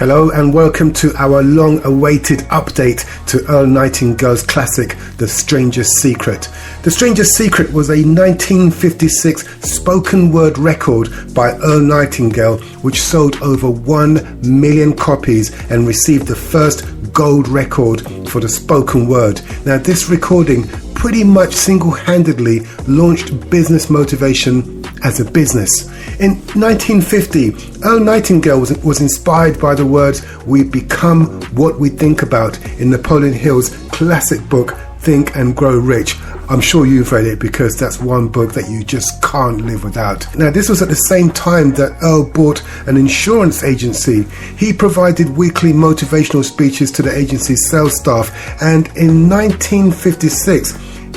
Hello and welcome to our long-awaited update to Earl Nightingale's classic, The Strangest Secret. The Strangest Secret was a 1956 spoken word record by Earl Nightingale which sold over 1 million copies and received the first gold record for the spoken word. Now this recording pretty much single-handedly launched business motivation as a business. In 1950, Earl Nightingale was inspired by the words, "We become what we think about," in Napoleon Hill's classic book, Think and Grow Rich. I'm sure you've read it because that's one book that you just can't live without. Now, this was at the same time that Earl bought an insurance agency. He provided weekly motivational speeches to the agency's sales staff, and in 1956,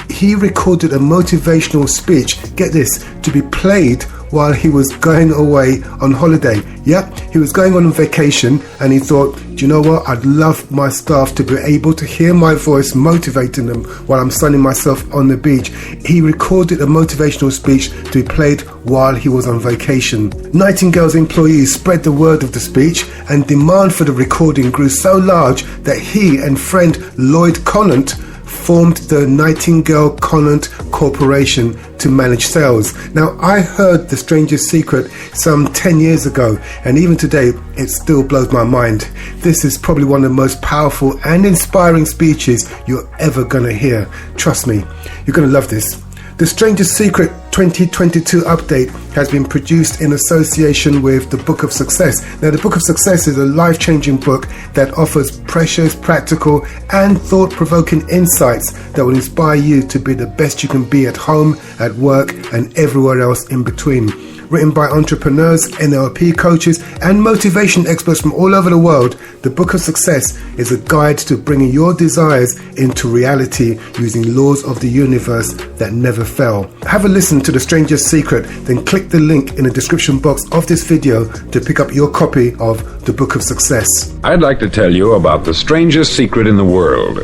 he recorded a motivational speech, get this, to be played while he was going away on holiday. Yep, he was going on vacation and he thought, do you know what, I'd love my staff to be able to hear my voice motivating them while I'm sunning myself on the beach. He recorded a motivational speech to be played while he was on vacation. Nightingale's employees spread the word of the speech and demand for the recording grew so large that he and friend Lloyd Conant formed the Nightingale Conant Corporation to manage sales. Now, I heard The Strangest Secret some 10 years ago, and even today it still blows my mind. This is probably one of the most powerful and inspiring speeches you're ever gonna hear. Trust me, you're gonna love this. The Strangest Secret 2022 update has been produced in association with the Book of Success. Now, the Book of Success is a life-changing book that offers precious, practical, and thought-provoking insights that will inspire you to be the best you can be at home, at work, and everywhere else in between. Written by entrepreneurs, NLP coaches, and motivation experts from all over the world, the Book of Success is a guide to bringing your desires into reality using laws of the universe that never fail. Have a listen to The Strangest Secret, then click the link in the description box of this video to pick up your copy of the Book of Success. I'd like to tell you about the strangest secret in the world.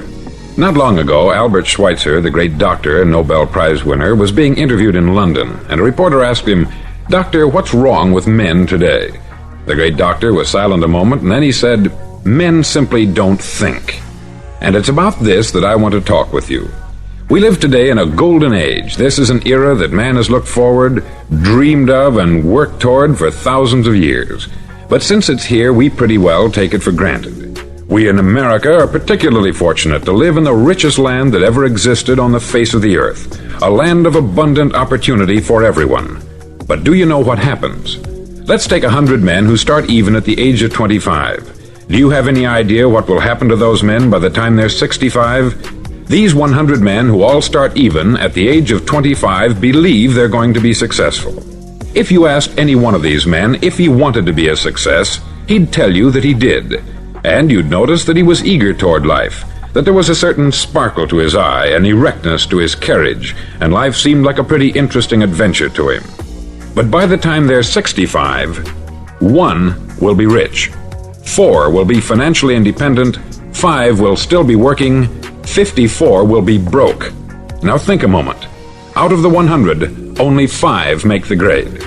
Not long ago, Albert Schweitzer, the great doctor and Nobel Prize winner, was being interviewed in London, and a reporter asked him, "Doctor, what's wrong with men today?" The great doctor was silent a moment, and then he said, "Men simply don't think." And it's about this that I want to talk with you. We live today in a golden age. This is an era that man has looked forward, dreamed of, and worked toward for thousands of years. But since it's here, we pretty well take it for granted. We in America are particularly fortunate to live in the richest land that ever existed on the face of the earth, a land of abundant opportunity for everyone. But do you know what happens? Let's take 100 men who start even at the age of 25. Do you have any idea what will happen to those men by the time they're 65? These 100 men who all start even at the age of 25 believe they're going to be successful. If you asked any one of these men if he wanted to be a success, he'd tell you that he did. And you'd notice that he was eager toward life, that there was a certain sparkle to his eye, an erectness to his carriage, and life seemed like a pretty interesting adventure to him. But by the time they're 65, 1 will be rich, 4 will be financially independent, 5 will still be working, 54 will be broke. Now think a moment. Out of the 100, only 5 make the grade.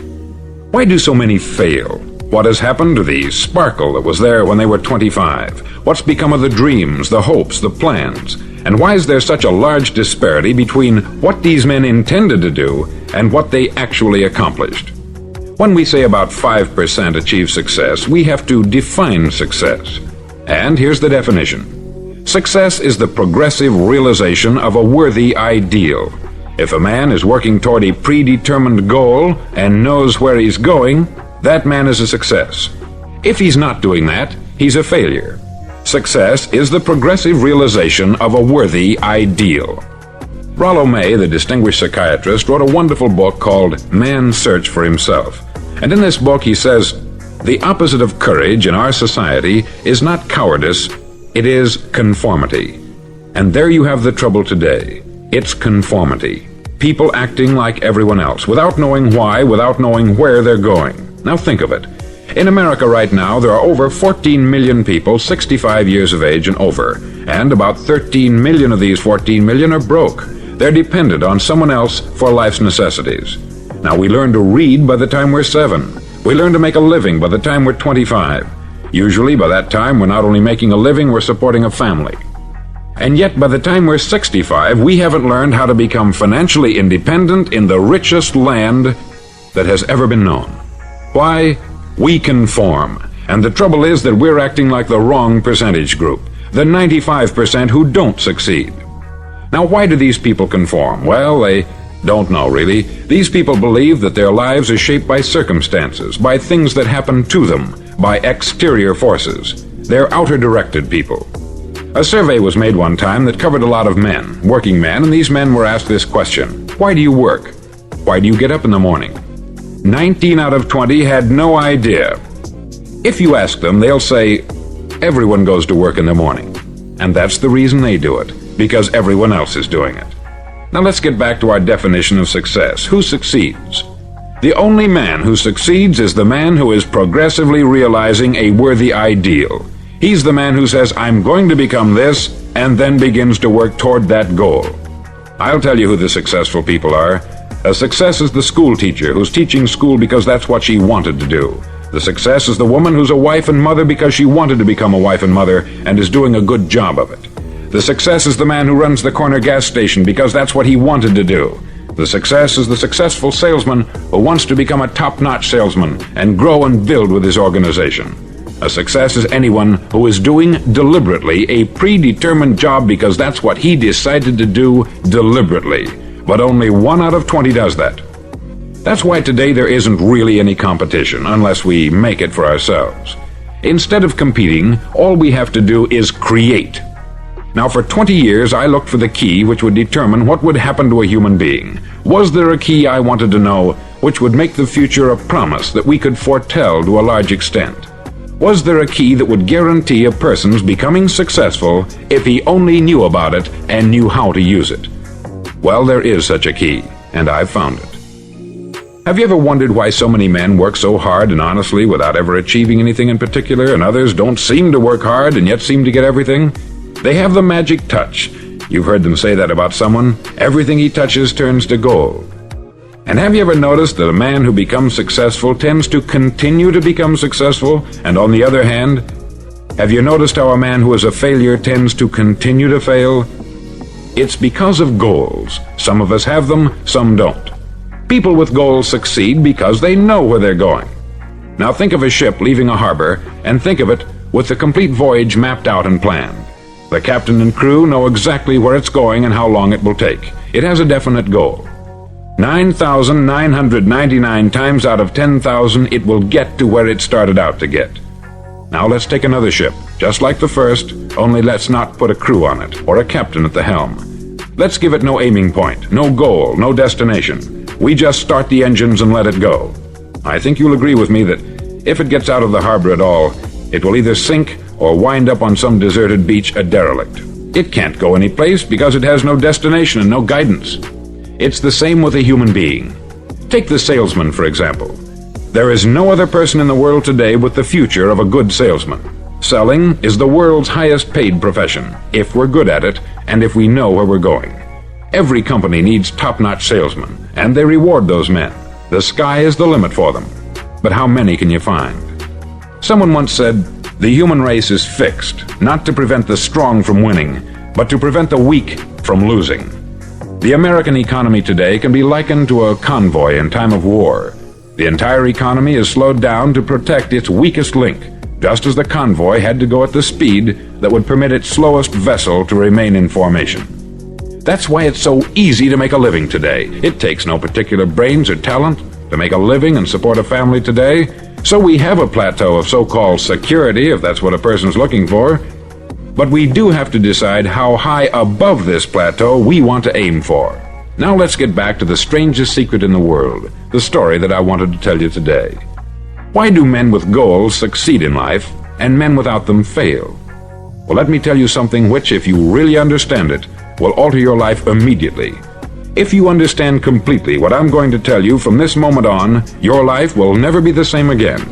Why do so many fail? What has happened to the sparkle that was there when they were 25? What's become of the dreams, the hopes, the plans? And why is there such a large disparity between what these men intended to do and what they actually accomplished? When we say about 5% achieve success, we have to define success. And here's the definition. Success is the progressive realization of a worthy ideal. If a man is working toward a predetermined goal and knows where he's going, that man is a success. If he's not doing that, he's a failure. Success is the progressive realization of a worthy ideal. Rollo May, the distinguished psychiatrist, wrote a wonderful book called Man's Search for Himself. And in this book he says, the opposite of courage in our society is not cowardice, it is conformity. And there you have the trouble today. It's conformity. People acting like everyone else, without knowing why, without knowing where they're going. Now think of it. In America right now, there are over 14 million people 65 years of age and over, and about 13 million of these 14 million are broke. They're dependent on someone else for life's necessities. Now, we learn to read by the time we're 7. We learn to make a living by the time we're 25. Usually, by that time, we're not only making a living, we're supporting a family. And yet, by the time we're 65, we haven't learned how to become financially independent in the richest land that has ever been known. Why? We conform. And the trouble is that we're acting like the wrong percentage group, the 95% who don't succeed. Now, why do these people conform? Well, they don't know, really. These people believe that their lives are shaped by circumstances, by things that happen to them, by exterior forces. They're outer-directed people. A survey was made one time that covered a lot of men, working men, and these men were asked this question: why do you work? Why do you get up in the morning? 19 out of 20 had no idea. If you ask them, they'll say, everyone goes to work in the morning. And that's the reason they do it, because everyone else is doing it. Now let's get back to our definition of success. Who succeeds? The only man who succeeds is the man who is progressively realizing a worthy ideal. He's the man who says, I'm going to become this, and then begins to work toward that goal. I'll tell you who the successful people are. A success is the school teacher who's teaching school because that's what she wanted to do. The success is the woman who's a wife and mother because she wanted to become a wife and mother and is doing a good job of it. The success is the man who runs the corner gas station because that's what he wanted to do. The success is the successful salesman who wants to become a top-notch salesman and grow and build with his organization. A success is anyone who is doing deliberately a predetermined job because that's what he decided to do deliberately. But only 1 out of 20 does that. That's why today there isn't really any competition unless we make it for ourselves. Instead of competing, all we have to do is create. Now, for 20 years, I looked for the key which would determine what would happen to a human being. Was there a key I wanted to know which would make the future a promise that we could foretell to a large extent? Was there a key that would guarantee a person's becoming successful if he only knew about it and knew how to use it? Well, there is such a key, and I've found it. Have you ever wondered why so many men work so hard and honestly without ever achieving anything in particular, and others don't seem to work hard and yet seem to get everything? They have the magic touch. You've heard them say that about someone. Everything he touches turns to gold. And have you ever noticed that a man who becomes successful tends to continue to become successful, and on the other hand, have you noticed how a man who is a failure tends to continue to fail? It's because of goals. Some of us have them, some don't. People with goals succeed because they know where they're going. Now think of a ship leaving a harbor, and think of it with the complete voyage mapped out and planned. The captain and crew know exactly where it's going and how long it will take. It has a definite goal. 9,999 times out of 10,000 it will get to where it started out to get. Now let's take another ship, just like the first, only let's not put a crew on it, or a captain at the helm. Let's give it no aiming point, no goal, no destination. We just start the engines and let it go. I think you'll agree with me that if it gets out of the harbor at all, it will either sink or wind up on some deserted beach a derelict. It can't go any place because it has no destination and no guidance. It's the same with a human being. Take the salesman, for example. There is no other person in the world today with the future of a good salesman. Selling is the world's highest paid profession, if we're good at it and if we know where we're going. Every company needs top-notch salesmen, and they reward those men. The sky is the limit for them. But how many can you find? Someone once said, the human race is fixed, not to prevent the strong from winning, but to prevent the weak from losing. The American economy today can be likened to a convoy in time of war. The entire economy is slowed down to protect its weakest link, just as the convoy had to go at the speed that would permit its slowest vessel to remain in formation. That's why it's so easy to make a living today. It takes no particular brains or talent to make a living and support a family today. So we have a plateau of so-called security, if that's what a person's looking for. But we do have to decide how high above this plateau we want to aim for. Now let's get back to the strangest secret in the world, the story that I wanted to tell you today. Why do men with goals succeed in life, and men without them fail? Well, let me tell you something which, if you really understand it, will alter your life immediately. If you understand completely what I'm going to tell you from this moment on, your life will never be the same again.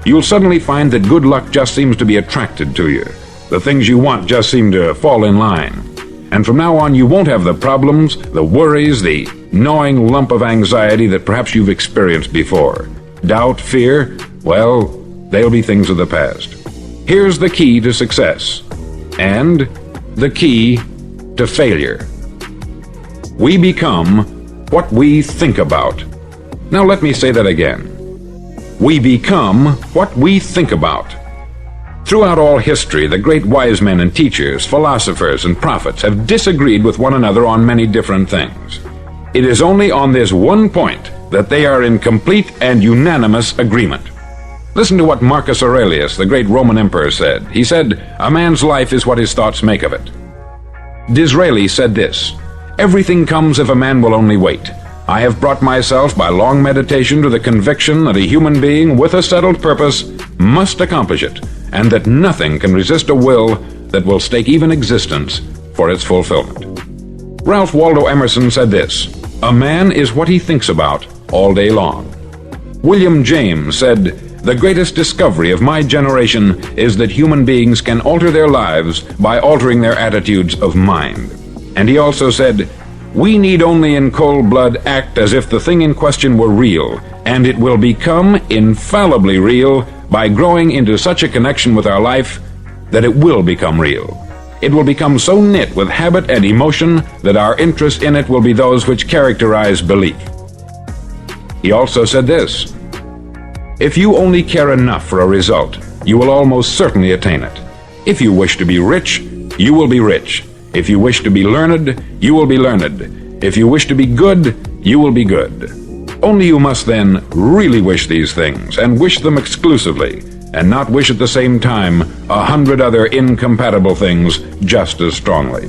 You'll suddenly find that good luck just seems to be attracted to you. The things you want just seem to fall in line. And from now on, you won't have the problems, the worries, the gnawing lump of anxiety that perhaps you've experienced before. Doubt, fear, well, they'll be things of the past. Here's the key to success and the key to failure. We become what we think about. Now let me say that again. We become what we think about. Throughout all history, the great wise men and teachers, philosophers and prophets have disagreed with one another on many different things. It is only on this one point that they are in complete and unanimous agreement. Listen to what Marcus Aurelius, the great Roman emperor, said. He said, "A man's life is what his thoughts make of it." Disraeli said this, "Everything comes if a man will only wait. I have brought myself by long meditation to the conviction that a human being with a settled purpose must accomplish it, and that nothing can resist a will that will stake even existence for its fulfillment." Ralph Waldo Emerson said this, "A man is what he thinks about all day long." William James said, "The greatest discovery of my generation is that human beings can alter their lives by altering their attitudes of mind." And he also said, "We need only in cold blood act as if the thing in question were real, and it will become infallibly real by growing into such a connection with our life that it will become real. It will become so knit with habit and emotion that our interest in it will be those which characterize belief." He also said this, "If you only care enough for a result, you will almost certainly attain it. If you wish to be rich, you will be rich. If you wish to be learned, you will be learned. If you wish to be good, you will be good. Only you must then really wish these things, and wish them exclusively, and not wish at the same time 100 other incompatible things just as strongly."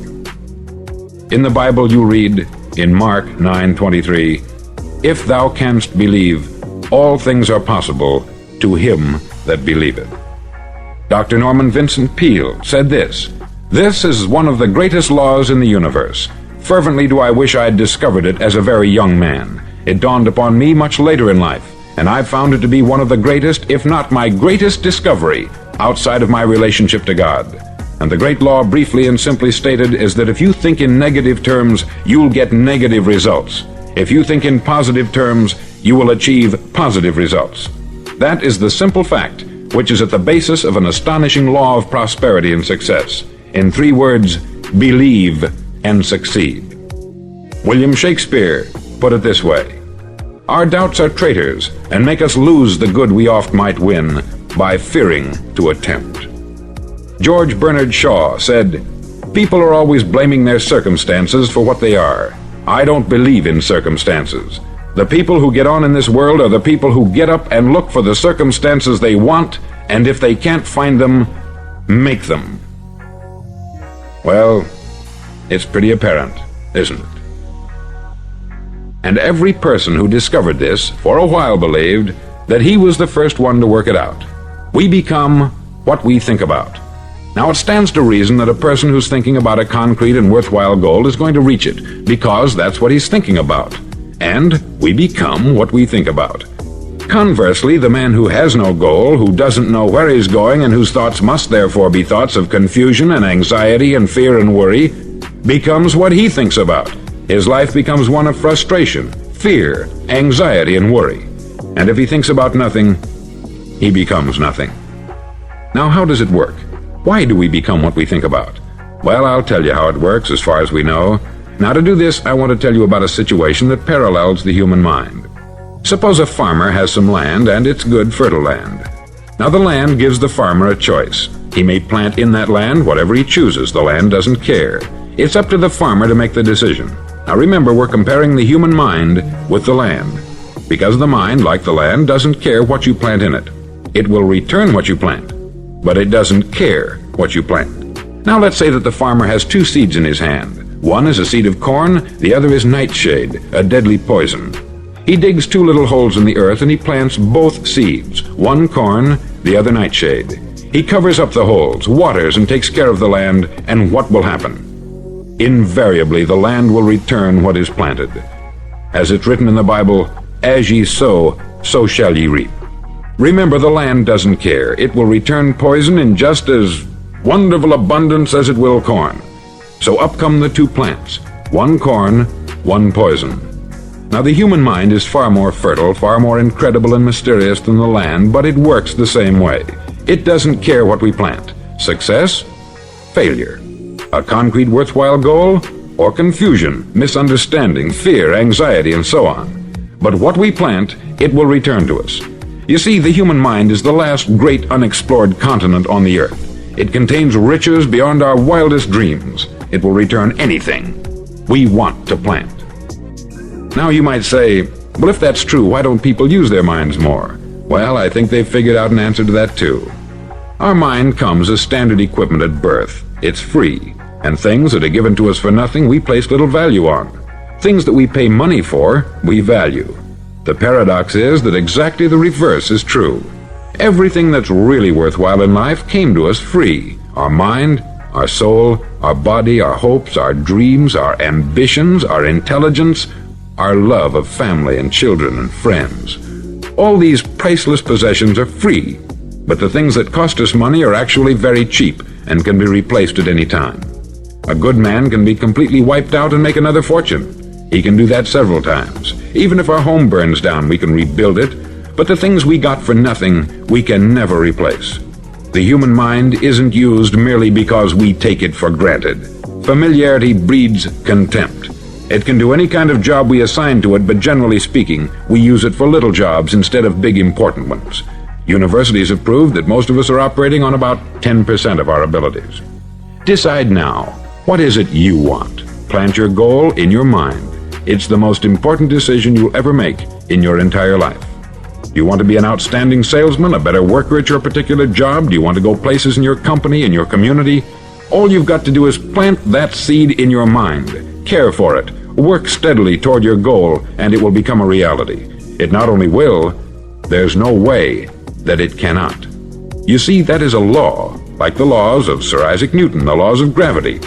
In the Bible you read, in Mark 9:23, "If thou canst believe, all things are possible to him that believeth." Dr. Norman Vincent Peale said this, "This is one of the greatest laws in the universe. Fervently do I wish I had discovered it as a very young man. It dawned upon me much later in life, and I've found it to be one of the greatest, if not my greatest discovery, outside of my relationship to God. And the great law, briefly and simply stated, is that if you think in negative terms, you'll get negative results. If you think in positive terms, you will achieve positive results. That is the simple fact which is at the basis of an astonishing law of prosperity and success. In 3 words, believe and succeed." William Shakespeare put it this way, "Our doubts are traitors, and make us lose the good we oft might win by fearing to attempt." George Bernard Shaw said, "People are always blaming their circumstances for what they are. I don't believe in circumstances. The people who get on in this world are the people who get up and look for the circumstances they want, and if they can't find them, make them." Well, it's pretty apparent, isn't it? And every person who discovered this for a while believed that he was the first one to work it out. We become what we think about. Now it stands to reason that a person who's thinking about a concrete and worthwhile goal is going to reach it, because that's what he's thinking about. And we become what we think about. Conversely, the man who has no goal, who doesn't know where he's going, and whose thoughts must therefore be thoughts of confusion and anxiety and fear and worry, becomes what he thinks about. His life becomes one of frustration, fear, anxiety, and worry. And if he thinks about nothing, he becomes nothing. Now, how does it work? Why do we become what we think about? Well, I'll tell you how it works as far as we know. Now, to do this, I want to tell you about a situation that parallels the human mind. Suppose a farmer has some land, and it's good, fertile land. Now, the land gives the farmer a choice. He may plant in that land whatever he chooses. The land doesn't care. It's up to the farmer to make the decision. Now, remember, we're comparing the human mind with the land, because the mind, like the land, doesn't care what you plant in it. It will return what you plant, but it doesn't care what you plant. Now, let's say that the farmer has 2 seeds in his hand. One is a seed of corn, the other is nightshade, a deadly poison. He digs 2 little holes in the earth and he plants both seeds, one corn, the other nightshade. He covers up the holes, waters, and takes care of the land, and what will happen? Invariably, the land will return what is planted. As it's written in the Bible, "As ye sow, so shall ye reap." Remember, the land doesn't care. It will return poison in just as wonderful abundance as it will corn. So up come the 2 plants, one corn, one poison. Now, the human mind is far more fertile, far more incredible and mysterious than the land, but it works the same way. It doesn't care what we plant. Success, failure. A concrete worthwhile goal, or confusion, misunderstanding, fear, anxiety, and so on. But what we plant, it will return to us. You see, the human mind is the last great unexplored continent on the earth. It contains riches beyond our wildest dreams. It will return anything we want to plant. Now you might say, well, if that's true, why don't people use their minds more? Well, I think they've figured out an answer to that too. Our mind comes as standard equipment at birth. It's free, and things that are given to us for nothing we place little value on. Things that we pay money for, we value. The paradox is that exactly the reverse is true. Everything that's really worthwhile in life came to us free. Our mind, our soul, our body, our hopes, our dreams, our ambitions, our intelligence, our love of family and children and friends. All these priceless possessions are free, but the things that cost us money are actually very cheap and can be replaced at any time. A good man can be completely wiped out and make another fortune. He can do that several times. Even if our home burns down, we can rebuild it, but the things we got for nothing, we can never replace. The human mind isn't used merely because we take it for granted. Familiarity breeds contempt. It can do any kind of job we assign to it, but generally speaking, we use it for little jobs instead of big important ones. Universities have proved that most of us are operating on about 10% of our abilities. Decide now, what is it you want? Plant your goal in your mind. It's the most important decision you'll ever make in your entire life. Do you want to be an outstanding salesman, a better worker at your particular job? Do you want to go places in your company, in your community? All you've got to do is plant that seed in your mind. Care for it. Work steadily toward your goal, and it will become a reality. It not only will, there's no way that it cannot. You see, that is a law, like the laws of Sir Isaac Newton, the laws of gravity.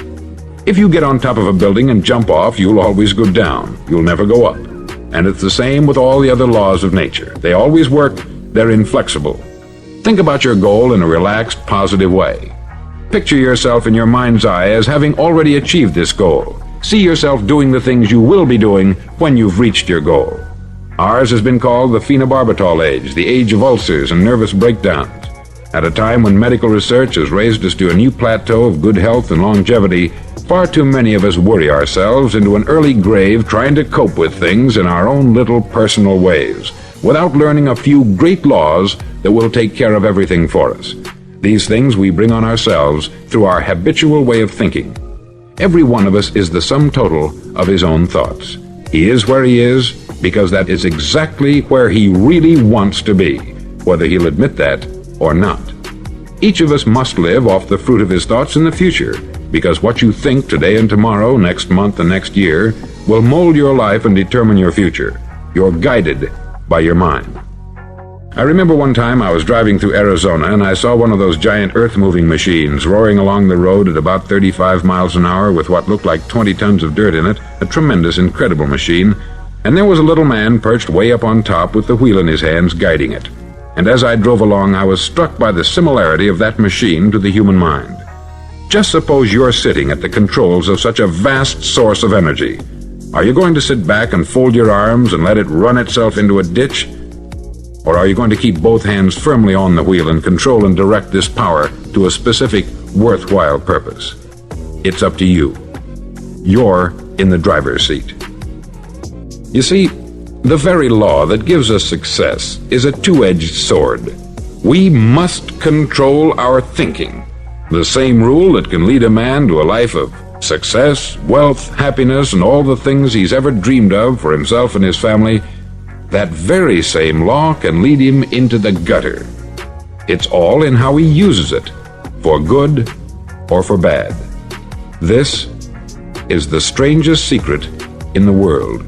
If you get on top of a building and jump off, you'll always go down. You'll never go up. And it's the same with all the other laws of nature. They always work. They're inflexible. Think about your goal in a relaxed, positive way. Picture yourself in your mind's eye as having already achieved this goal. See yourself doing the things you will be doing when you've reached your goal. Ours has been called the phenobarbital age, the age of ulcers and nervous breakdowns. At a time when medical research has raised us to a new plateau of good health and longevity, far too many of us worry ourselves into an early grave trying to cope with things in our own little personal ways, without learning a few great laws that will take care of everything for us. These things we bring on ourselves through our habitual way of thinking. Every one of us is the sum total of his own thoughts. He is where he is because that is exactly where he really wants to be, whether he'll admit that or not. Each of us must live off the fruit of his thoughts in the future, because what you think today and tomorrow, next month and next year, will mold your life and determine your future. You're guided by your mind. I remember one time I was driving through Arizona and I saw one of those giant earth-moving machines roaring along the road at about 35 miles an hour with what looked like 20 tons of dirt in it, a tremendous, incredible machine, and there was a little man perched way up on top with the wheel in his hands guiding it. And as I drove along, I was struck by the similarity of that machine to the human mind. Just suppose you're sitting at the controls of such a vast source of energy. Are you going to sit back and fold your arms and let it run itself into a ditch? Or are you going to keep both hands firmly on the wheel and control and direct this power to a specific, worthwhile purpose? It's up to you. You're in the driver's seat. You see, the very law that gives us success is a two-edged sword. We must control our thinking. The same rule that can lead a man to a life of success, wealth, happiness, and all the things he's ever dreamed of for himself and his family, that very same law can lead him into the gutter. It's all in how he uses it, for good or for bad. This is the strangest secret in the world.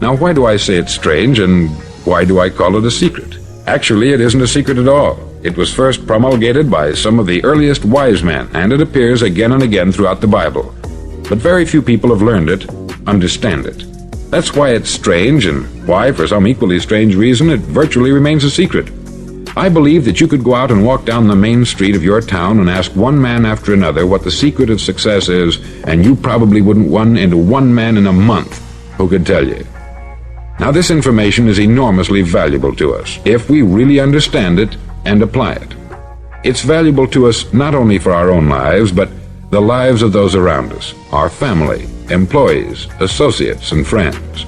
Now, why do I say it's strange, and why do I call it a secret? Actually, it isn't a secret at all. It was first promulgated by some of the earliest wise men, and it appears again and again throughout the Bible. But very few people have learned it, understand it. That's why it's strange, and why, for some equally strange reason, it virtually remains a secret. I believe that you could go out and walk down the main street of your town and ask one man after another what the secret of success is, and you probably wouldn't run into one man in a month who could tell you. Now, this information is enormously valuable to us if we really understand it and apply it. It's valuable to us not only for our own lives, but the lives of those around us, our family, employees, associates, and friends.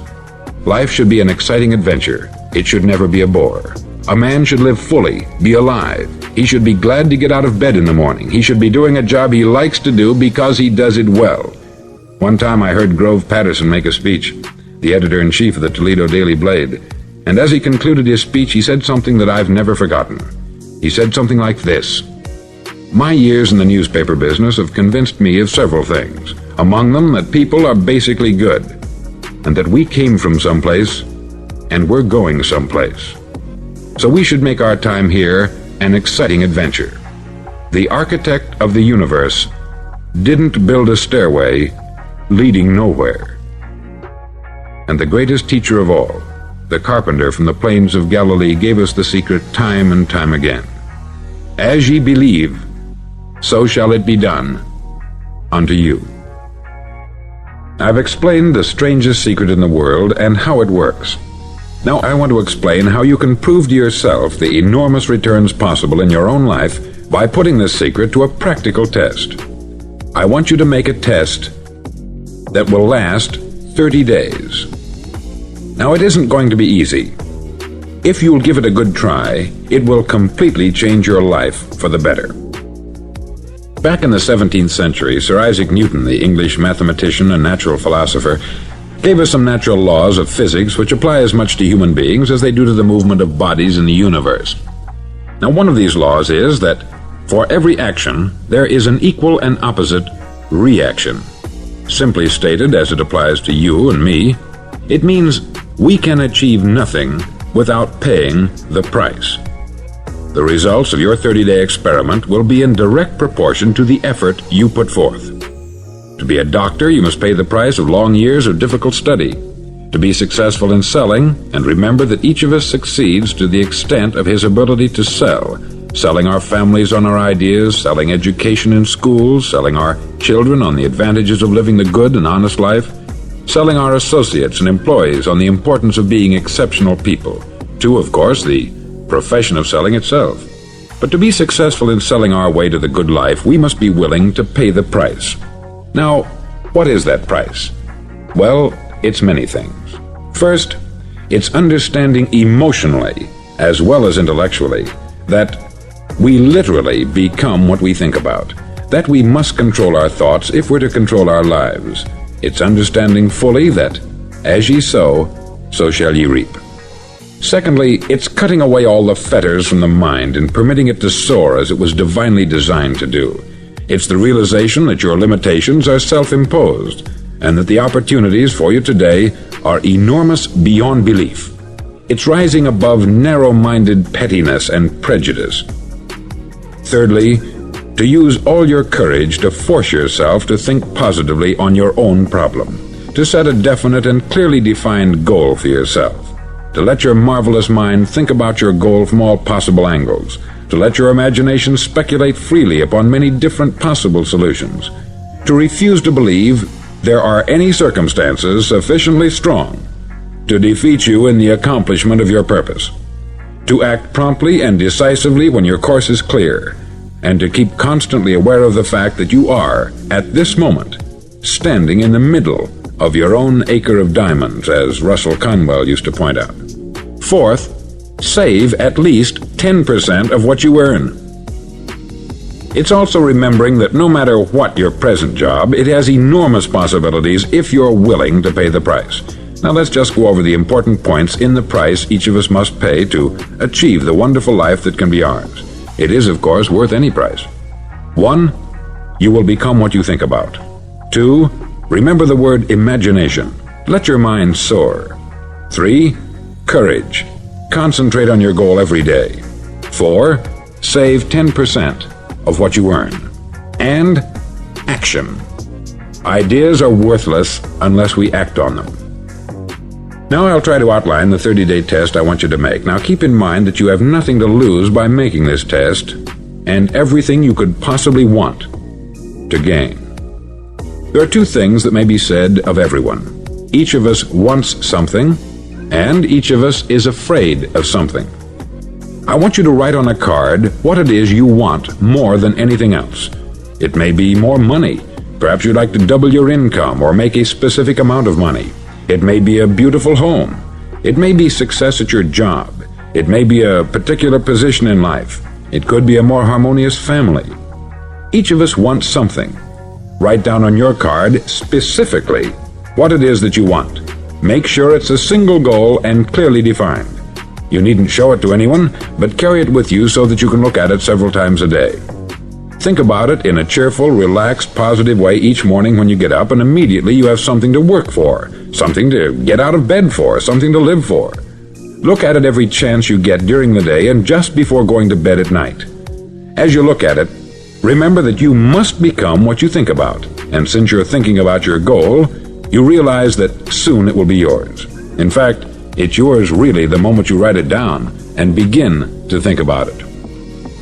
Life should be an exciting adventure. It should never be a bore. A man should live fully, be alive. He should be glad to get out of bed in the morning. He should be doing a job he likes to do because he does it well. One time I heard Grove Patterson make a speech, the editor-in-chief of the Toledo Daily Blade, and as he concluded his speech, he said something that I've never forgotten. He said something like this: "My years in the newspaper business have convinced me of several things, among them that people are basically good, and that we came from someplace, and we're going someplace. So we should make our time here an exciting adventure. The architect of the universe didn't build a stairway leading nowhere." And the greatest teacher of all, the carpenter from the plains of Galilee, gave us the secret time and time again. As ye believe, so shall it be done unto you. I've explained the strangest secret in the world and how it works. Now I want to explain how you can prove to yourself the enormous returns possible in your own life by putting this secret to a practical test. I want you to make a test that will last 30 days. Now it isn't going to be easy. If you'll give it a good try, it will completely change your life for the better. Back in the 17th century, Sir Isaac Newton, the English mathematician and natural philosopher, gave us some natural laws of physics which apply as much to human beings as they do to the movement of bodies in the universe. Now, one of these laws is that for every action, there is an equal and opposite reaction. Simply stated, as it applies to you and me, it means we can achieve nothing without paying the price. The results of your 30-day experiment will be in direct proportion to the effort you put forth. To be a doctor, you must pay the price of long years of difficult study. To be successful in selling, and remember that each of us succeeds to the extent of his ability to sell, selling our families on our ideas, selling education in schools, selling our children on the advantages of living the good and honest life, selling our associates and employees on the importance of being exceptional people, to, of course, the profession of selling itself. But to be successful in selling our way to the good life, we must be willing to pay the price. Now, what is that price? Well, it's many things. First, it's understanding emotionally, as well as intellectually, that we literally become what we think about, that we must control our thoughts if we're to control our lives. It's understanding fully that, as ye sow, so shall ye reap. Secondly, it's cutting away all the fetters from the mind and permitting it to soar as it was divinely designed to do. It's the realization that your limitations are self-imposed, and that the opportunities for you today are enormous beyond belief. It's rising above narrow-minded pettiness and prejudice. Thirdly, to use all your courage to force yourself to think positively on your own problem, to set a definite and clearly defined goal for yourself, to let your marvelous mind think about your goal from all possible angles, to let your imagination speculate freely upon many different possible solutions, to refuse to believe there are any circumstances sufficiently strong to defeat you in the accomplishment of your purpose, to act promptly and decisively when your course is clear, and to keep constantly aware of the fact that you are, at this moment, standing in the middle of your own acre of diamonds, as Russell Conwell used to point out. Fourth, save at least 10% of what you earn. It's also remembering that no matter what your present job, it has enormous possibilities if you're willing to pay the price. Now let's just go over the important points in the price each of us must pay to achieve the wonderful life that can be ours. It is, of course, worth any price. 1. You will become what you think about. 2. Remember the word imagination. Let your mind soar. 3. Courage. Concentrate on your goal every day. 4. Save 10% of what you earn. And action. Ideas are worthless unless we act on them. Now I'll try to outline the 30-day test I want you to make. Now keep in mind that you have nothing to lose by making this test, and everything you could possibly want to gain. There are two things that may be said of everyone. Each of us wants something, and each of us is afraid of something. I want you to write on a card what it is you want more than anything else. It may be more money. Perhaps you'd like to double your income or make a specific amount of money. It may be a beautiful home. It may be success at your job. It may be a particular position in life. It could be a more harmonious family. Each of us wants something. Write down on your card specifically what it is that you want. Make sure it's a single goal and clearly defined. You needn't show it to anyone, but carry it with you so that you can look at it several times a day. Think about it in a cheerful, relaxed, positive way each morning when you get up, and immediately you have something to work for, something to get out of bed for, something to live for. Look at it every chance you get during the day and just before going to bed at night. As you look at it, remember that you must become what you think about, and since you're thinking about your goal, you realize that soon it will be yours. In fact, it's yours really the moment you write it down and begin to think about it.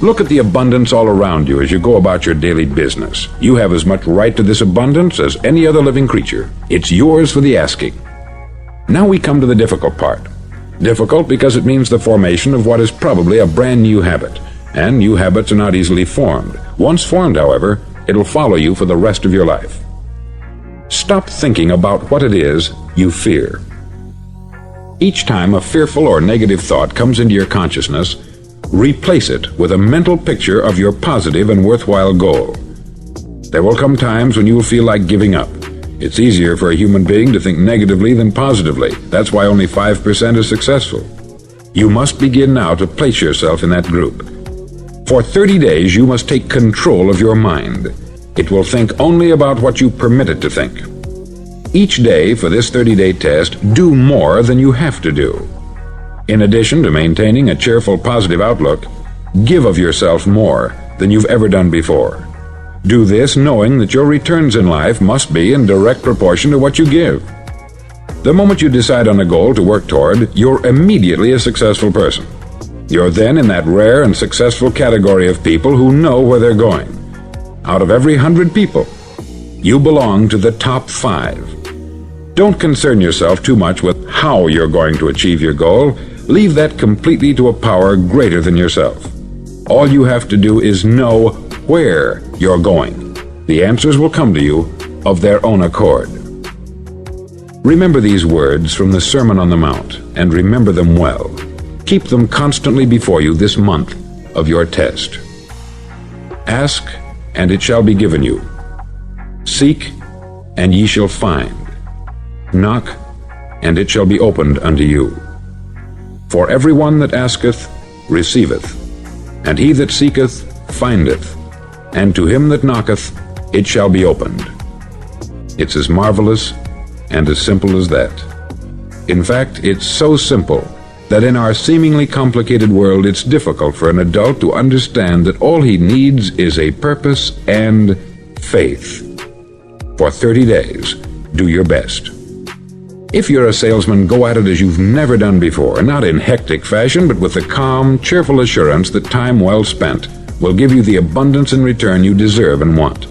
Look at the abundance all around you as you go about your daily business. You have as much right to this abundance as any other living creature. It's yours for the asking. Now we come to the difficult part. Difficult because it means the formation of what is probably a brand new habit, and new habits are not easily formed. Once formed, however, it'll follow you for the rest of your life. Stop thinking about what it is you fear. Each time a fearful or negative thought comes into your consciousness, replace it with a mental picture of your positive and worthwhile goal. There will come times when you will feel like giving up. It's easier for a human being to think negatively than positively. That's why only 5% is successful. You must begin now to place yourself in that group. For 30 days, you must take control of your mind. It will think only about what you permit it to think. Each day for this 30-day test, do more than you have to do. In addition to maintaining a cheerful, positive outlook, give of yourself more than you've ever done before. Do this knowing that your returns in life must be in direct proportion to what you give. The moment you decide on a goal to work toward, you're immediately a successful person. You're then in that rare and successful category of people who know where they're going. Out of every 100 people, you belong to the top 5. Don't concern yourself too much with how you're going to achieve your goal. Leave that completely to a power greater than yourself. All you have to do is know where you're going. The answers will come to you of their own accord. Remember these words from the Sermon on the Mount, and remember them well. Keep them constantly before you this month of your test. Ask, and it shall be given you. Seek, and ye shall find. Knock, and it shall be opened unto you. For every one that asketh receiveth, and he that seeketh findeth, and to him that knocketh it shall be opened. It's as marvelous and as simple as that. In fact, it's so simple that in our seemingly complicated world it's difficult for an adult to understand that all he needs is a purpose and faith. For 30 days, do your best. If you're a salesman, go at it as you've never done before, not in hectic fashion, but with the calm, cheerful assurance that time well spent will give you the abundance in return you deserve and want.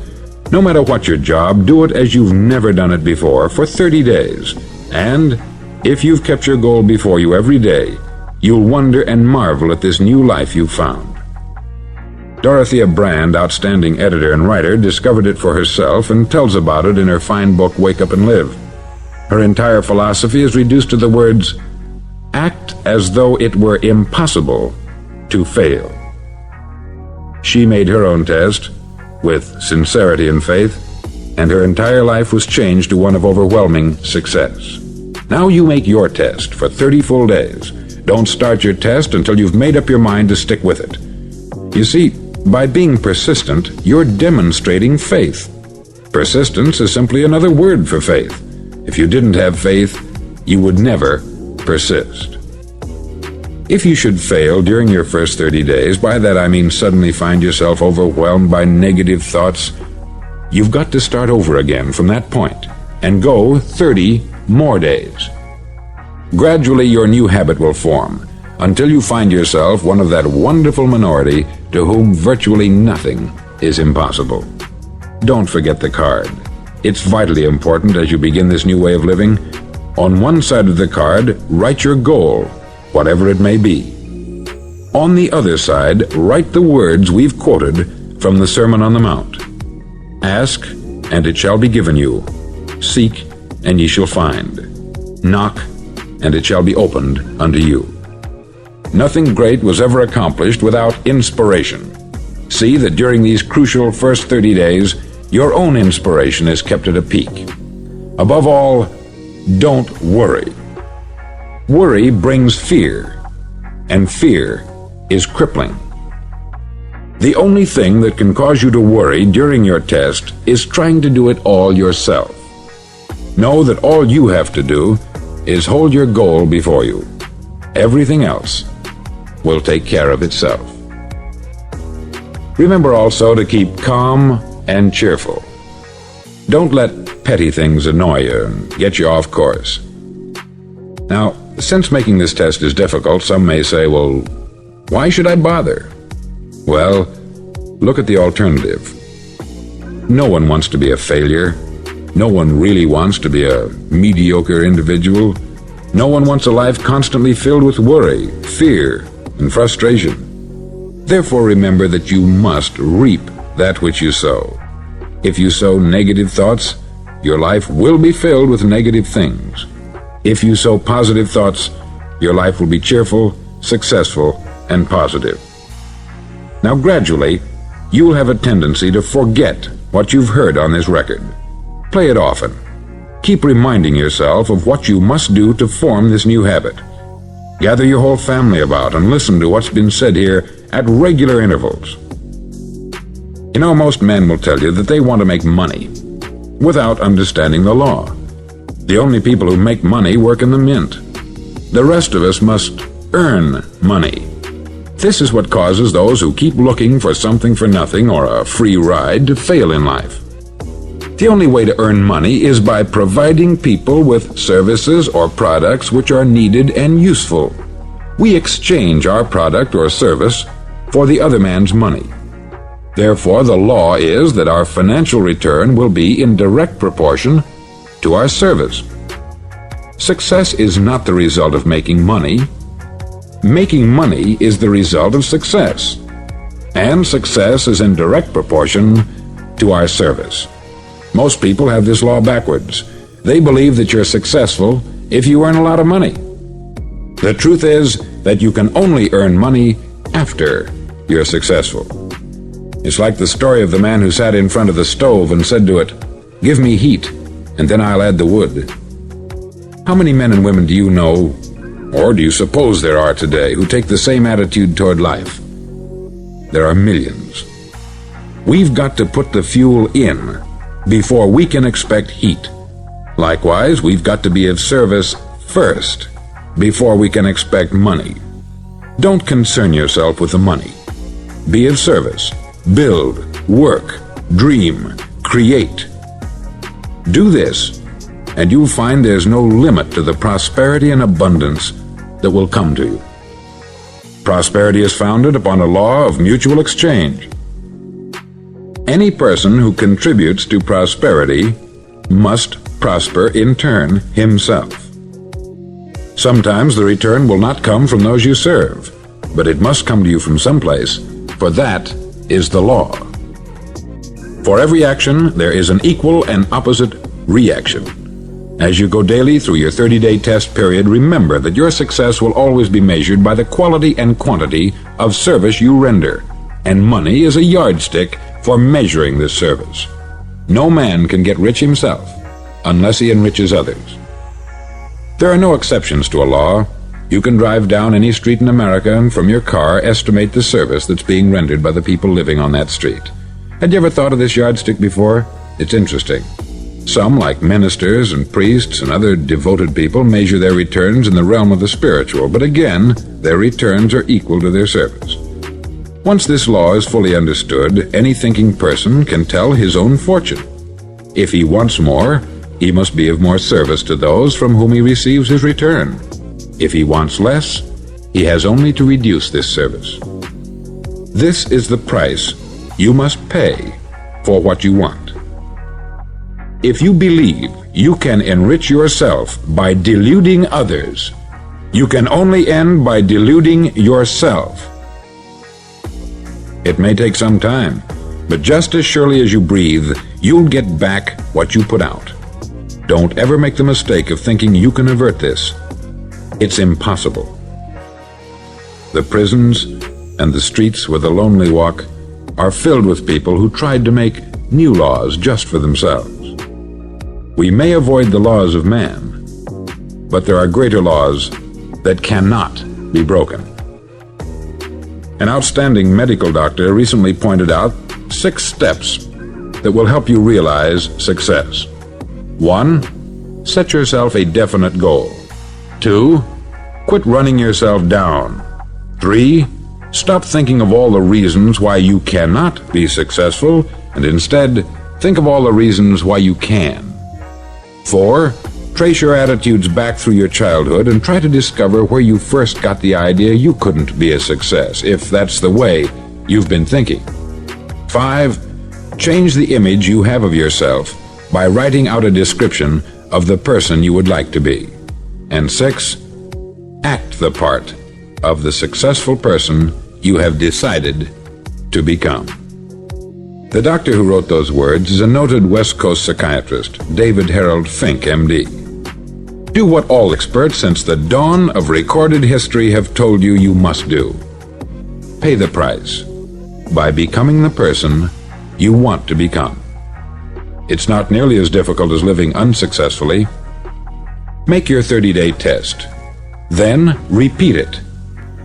No matter what your job, do it as you've never done it before for 30 days. And if you've kept your goal before you every day, you'll wonder and marvel at this new life you've found. Dorothea Brand, outstanding editor and writer, discovered it for herself and tells about it in her fine book, Wake Up and Live. Her entire philosophy is reduced to the words, act as though it were impossible to fail. She made her own test with sincerity and faith, and her entire life was changed to one of overwhelming success. Now you make your test for 30 full days. Don't start your test until you've made up your mind to stick with it. You see, by being persistent, you're demonstrating faith. Persistence is simply another word for faith. If you didn't have faith, you would never persist. If you should fail during your first 30 days, by that I mean suddenly find yourself overwhelmed by negative thoughts, you've got to start over again from that point and go 30 more days. Gradually your new habit will form until you find yourself one of that wonderful minority to whom virtually nothing is impossible. Don't forget the card. It's vitally important as you begin this new way of living. On one side of the card, write your goal, whatever it may be. On the other side, write the words we've quoted from the Sermon on the Mount. Ask, and it shall be given you. Seek, and ye shall find. Knock, and it shall be opened unto you. Nothing great was ever accomplished without inspiration. See that during these crucial first 30 days, your own inspiration is kept at a peak. Above all, don't worry. Worry brings fear, and fear is crippling. The only thing that can cause you to worry during your test is trying to do it all yourself. Know that all you have to do is hold your goal before you. Everything else will take care of itself. Remember also to keep calm and cheerful. Don't let petty things annoy you and get you off course. Now, since making this test is difficult, some may say, well, why should I bother? Well, look at the alternative. No one wants to be a failure. No one really wants to be a mediocre individual. No one wants a life constantly filled with worry, fear, and frustration. Therefore, remember that you must reap that which you sow. If you sow negative thoughts, your life will be filled with negative things. If you sow positive thoughts, your life will be cheerful, successful, and positive. Now, gradually, you will have a tendency to forget what you've heard on this record. Play it often. Keep reminding yourself of what you must do to form this new habit. Gather your whole family about and listen to what's been said here at regular intervals. You know, most men will tell you that they want to make money without understanding the law. The only people who make money work in the mint. The rest of us must earn money. This is what causes those who keep looking for something for nothing or a free ride to fail in life. The only way to earn money is by providing people with services or products which are needed and useful. We exchange our product or service for the other man's money. Therefore, the law is that our financial return will be in direct proportion to our service. Success is not the result of making money. Making money is the result of success. And success is in direct proportion to our service. Most people have this law backwards. They believe that you're successful if you earn a lot of money. The truth is that you can only earn money after you're successful. It's like the story of the man who sat in front of the stove and said to it, "Give me heat, and then I'll add the wood." How many men and women do you know, or do you suppose there are today, who take the same attitude toward life? There are millions. We've got to put the fuel in before we can expect heat. Likewise, we've got to be of service first before we can expect money. Don't concern yourself with the money. Be of service. Build, work, dream, create. Do this, and you'll find there's no limit to the prosperity and abundance that will come to you. Prosperity is founded upon a law of mutual exchange. Any person who contributes to prosperity must prosper in turn himself. Sometimes the return will not come from those you serve, but it must come to you from someplace, for that is the law. For every action, there is an equal and opposite reaction. As you go daily through your 30-day test period, remember that your success will always be measured by the quality and quantity of service you render, and money is a yardstick for measuring this service. No man can get rich himself unless he enriches others. There are no exceptions to a law. You can drive down any street in America and from your car estimate the service that's being rendered by the people living on that street. Had you ever thought of this yardstick before? It's interesting. Some, like ministers and priests and other devoted people, measure their returns in the realm of the spiritual, but again, their returns are equal to their service. Once this law is fully understood, any thinking person can tell his own fortune. If he wants more, he must be of more service to those from whom he receives his return. If he wants less, he has only to reduce this service. This is the price you must pay for what you want. If you believe you can enrich yourself by deluding others, you can only end by deluding yourself. It may take some time, but just as surely as you breathe, you'll get back what you put out. Don't ever make the mistake of thinking you can avert this. It's impossible. The prisons and the streets where the lonely walk are filled with people who tried to make new laws just for themselves. We may avoid the laws of man, but there are greater laws that cannot be broken. An outstanding medical doctor recently pointed out 6 steps that will help you realize success. 1. Set yourself a definite goal. 2. Quit running yourself down. 3. Stop thinking of all the reasons why you cannot be successful, and instead think of all the reasons why you can. 4. Trace your attitudes back through your childhood and try to discover where you first got the idea you couldn't be a success, if that's the way you've been thinking. 5. Change the image you have of yourself by writing out a description of the person you would like to be. And 6. Act the part of the successful person you have decided to become. The doctor who wrote those words is a noted West Coast psychiatrist, David Harold Fink, M.D. Do what all experts since the dawn of recorded history have told you you must do. Pay the price by becoming the person you want to become. It's not nearly as difficult as living unsuccessfully. Make your 30-day test. Then repeat it.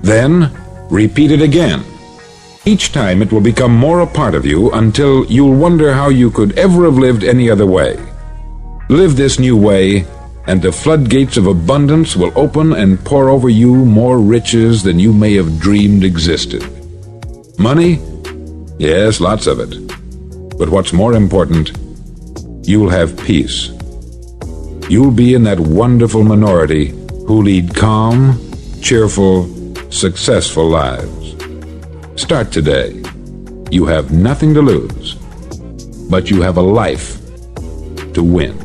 Then repeat it again. Each time it will become more a part of you until you'll wonder how you could ever have lived any other way. Live this new way, and the floodgates of abundance will open and pour over you more riches than you may have dreamed existed. Money? Yes, lots of it. But what's more important, you'll have peace. You'll be in that wonderful minority who lead calm, cheerful, successful lives. Start today. You have nothing to lose, but you have a life to win.